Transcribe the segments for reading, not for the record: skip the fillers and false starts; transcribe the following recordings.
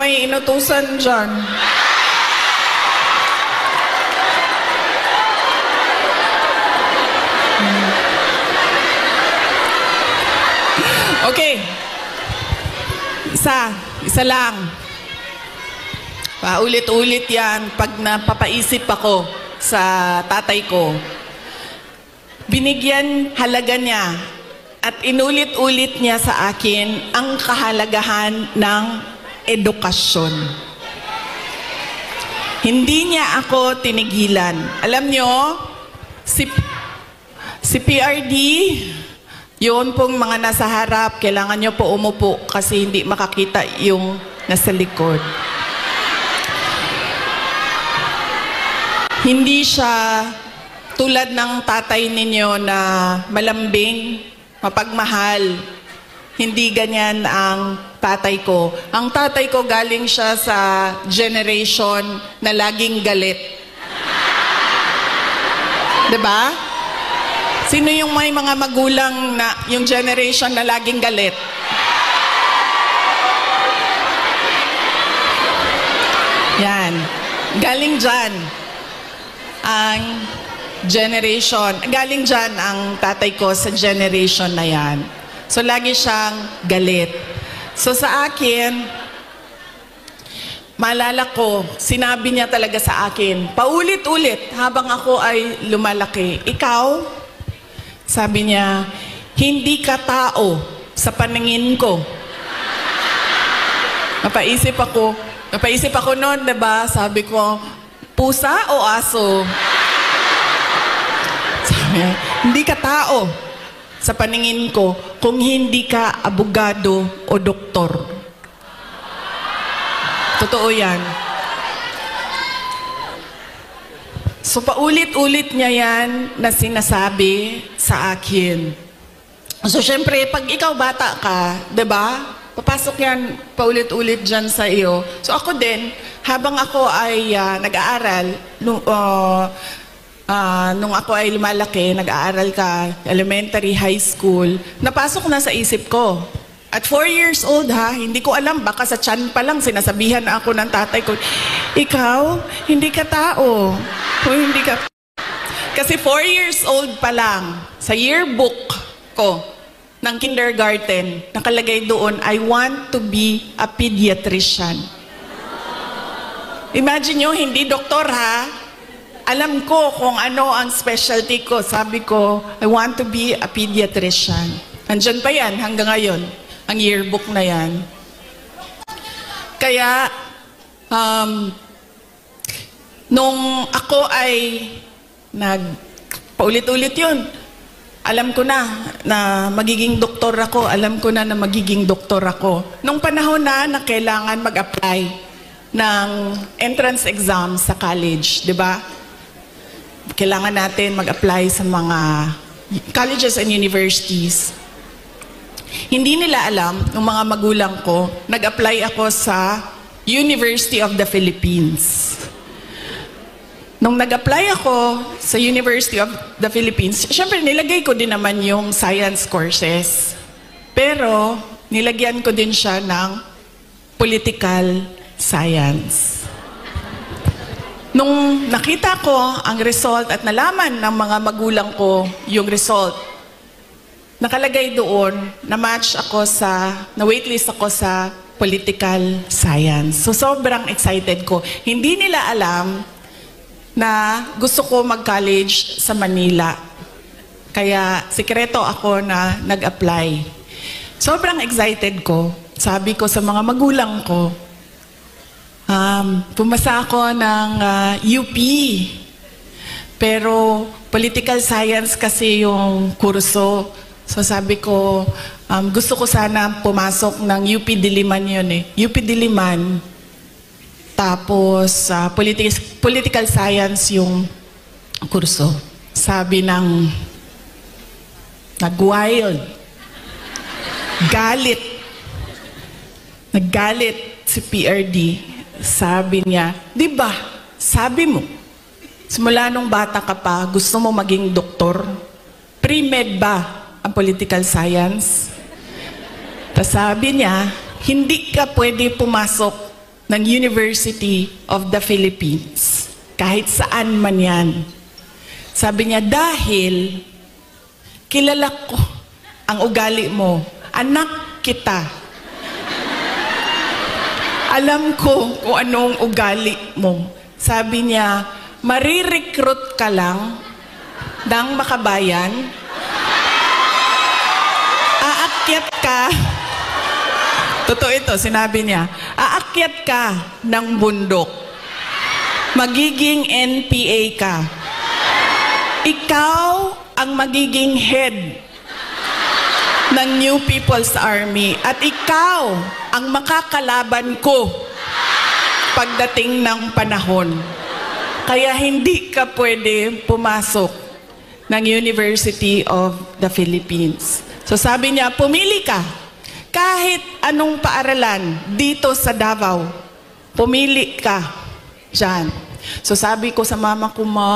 May inutusan dyan. Okay. Isa lang. Paulit-ulit yan pag napapaisip ako sa tatay ko. Binigyan halaga niya at inulit-ulit niya sa akin ang kahalagahan ng edukasyon. Hindi niya ako tinigilan. Alam niyo, si PRD, yun pong mga nasa harap, kailangan niyo po umupo kasi hindi makakita yung nasa likod. Hindi siya tulad ng tatay ninyo na malambing, mapagmahal. Hindi ganyan ang tatay ko. Ang tatay ko galing siya sa generation na laging galit. Diba? Sino yung may mga magulang na yung generation na laging galit? Yan. Galing dyan ang generation. Galing dyan ang tatay ko sa generation na yan. So, lagi siyang galit. So, sa akin, maalala ko, sinabi niya talaga sa akin, paulit-ulit habang ako ay lumalaki. Ikaw, sabi niya, hindi ka tao sa paningin ko. Napaisip ako noon, diba? Sabi ko, pusa o aso? Sabi niya, hindi ka tao sa paningin ko kung hindi ka abogado o doktor. Totoo yan. So, paulit-ulit niya yan na sinasabi sa akin. So, syempre, pag ikaw bata ka, diba? Papasok yan paulit-ulit dyan sa iyo. So, ako din, habang ako ay nag-aaral, nung ako ay lumalaki, nag-aaral ka, elementary, high school, napasok na sa isip ko. At 4 years old hindi ko alam, baka sa tiyan pa lang sinasabihan ako ng tatay ko, ikaw, hindi ka tao. O hindi ka... Kasi 4 years old pa lang, sa yearbook ko ng kindergarten, nakalagay doon, I want to be a pediatrician. Imagine nyo, hindi doktor Alam ko kung ano ang specialty ko. Sabi ko, I want to be a pediatrician. Andyan pa yan hanggang ngayon, ang yearbook na yan. Kaya, nung ako ay paulit-ulit yun, alam ko na magiging doktor ako. Alam ko na magiging doktor ako. Nung panahon na kailangan mag-apply ng entrance exam sa college, di ba? Kailangan natin mag-apply sa mga colleges and universities. Hindi nila alam, ng mga magulang ko, nag-apply ako sa University of the Philippines. Nung nag-apply ako sa University of the Philippines, syempre nilagay ko din naman yung science courses. Pero nilagyan ko din siya ng political science. Nung nakita ko ang result at nalaman ng mga magulang ko yung result, nakalagay doon na match ako na waitlist ako sa political science. So sobrang excited ko. Hindi nila alam na gusto ko mag-college sa Manila. Kaya sikreto ako na nag-apply. Sobrang excited ko. Sabi ko sa mga magulang ko, pumasa ako ng UP. Pero political science kasi yung kurso. So sabi ko, gusto ko sana pumasok ng UP Diliman yun UP Diliman. Tapos, political science yung kurso. Sabi ng nag-wild. Naggalit si PRD. Sabi niya, di ba, sabi mo, simula nung bata ka pa, gusto mo maging doktor? Pre-med ba ang political science? Tapos sabi niya, hindi ka pwede pumasok ng University of the Philippines. Kahit saan man yan. Sabi niya, dahil kilala ko ang ugali mo, anak kita. Alam ko kung anong ugali mo. Sabi niya, marirecruit ka lang ng makabayan, aakyat ka, totoo ito, sinabi niya, aakyat ka ng bundok, magiging NPA ka. Ikaw ang magiging head ng New People's Army at ikaw ang makakalaban ko pagdating ng panahon. Kaya hindi ka pwede pumasok ng University of the Philippines. So sabi niya, pumili ka. Kahit anong paaralan dito sa Davao, pumili ka dyan. So sabi ko sa mama ko, Ma.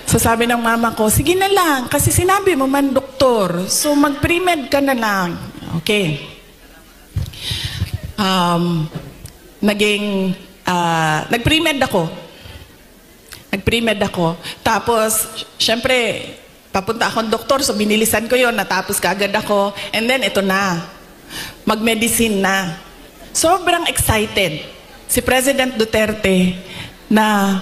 So sabi ng mama ko, sige na lang, kasi sinabi mo man doktor, so mag-pre-med ka na lang. Okay. Nag-pre-med ako. Nag-pre-med ako. Tapos, syempre, papunta akong doktor, so binilisan ko yon, natapos kaagad ako. And then, ito na. Mag-medicine na. Sobrang excited si President Duterte na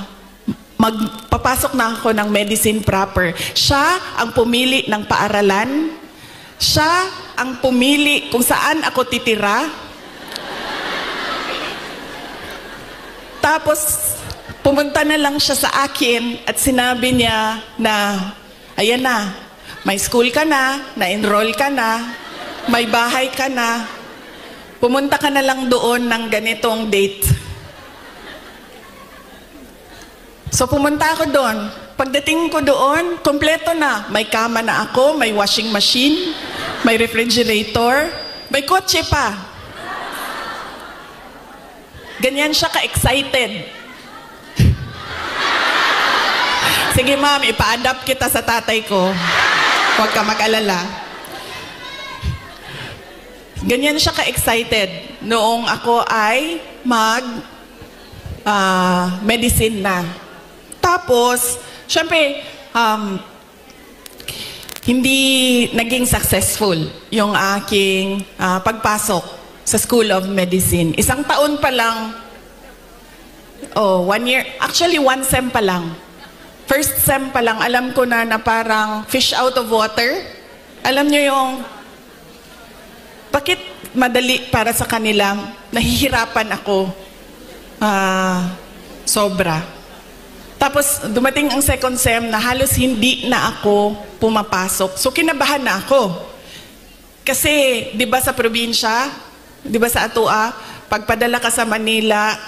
magpapasok na ako ng medicine proper. Siya ang pumili ng paaralan. Siya ang pumili kung saan ako titira. Tapos, pumunta na lang siya sa akin at sinabi niya na, ayan na, may school ka na, na-enroll ka na, may bahay ka na, pumunta ka na lang doon ng ganitong date. So pumunta ako doon. Pagdating ko doon, kompleto na. May kama na ako, may washing machine, may refrigerator, may kotse pa. Ganyan siya ka-excited. Sige ma'am, ipa-adapt kita sa tatay ko. Huwag ka mag-alala. Ganyan siya ka-excited noong ako ay medicine na. Tapos, syempre, hindi naging successful yung aking pagpasok sa School of Medicine. 1 taon pa lang, 1 year, actually 1 sem pa lang. First sem pa lang, alam ko na parang fish out of water. Alam niyo yung, bakit madali para sa kanila, nahihirapan ako, sobra. Tapos dumating ang second sem na halos hindi na ako pumapasok. So kinabahan na ako. Kasi, di ba sa probinsya, di ba sa Atua, pagpadala ka sa Manila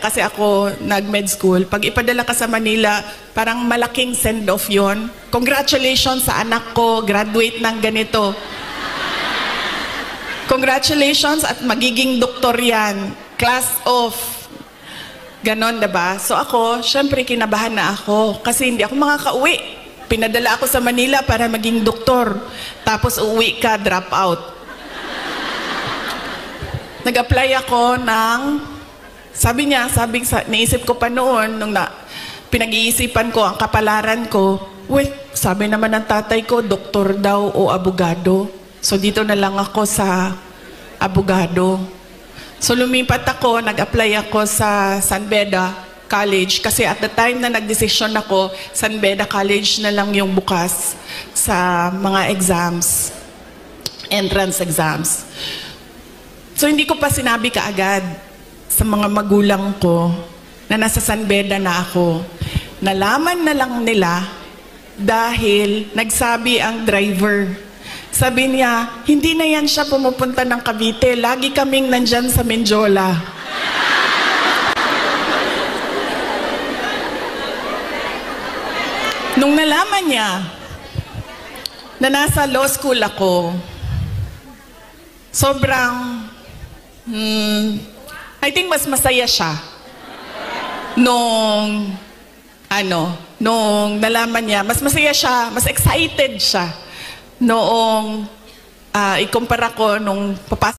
kasi ako nag-med school, pag ipadala ka sa Manila, parang malaking send-off yon. Congratulations sa anak ko, graduate ng ganito. Congratulations at magiging doktor yan. Class off. Ganon, diba? So ako, syempre kinabahan na ako kasi hindi ako makakauwi. Pinadala ako sa Manila para maging doktor. Tapos uuwi ka, drop out. Nag-apply ako ng, naisip ko pa noon, nung pinag-iisipan ko, ang kapalaran ko, sabi naman ng tatay ko, doktor daw o abogado. So dito na lang ako sa abogado. So lumipat ako, nag-apply ako sa San Beda College kasi at the time na nagdesisyon ako, San Beda College na lang yung bukas sa mga exams, entrance exams. So hindi ko pa sinabi kaagad sa mga magulang ko na nasa San Beda na ako. Nalaman na lang nila dahil nagsabi ang driver. Sabi niya, hindi na yan siya pumupunta ng Cavite. Lagi kaming nandyan sa Menjola. Nung nalaman niya na nasa law school ako, sobrang, I think mas masaya siya. Nung nalaman niya, mas masaya siya, mas excited siya. Noong ikumpara ko nung papasok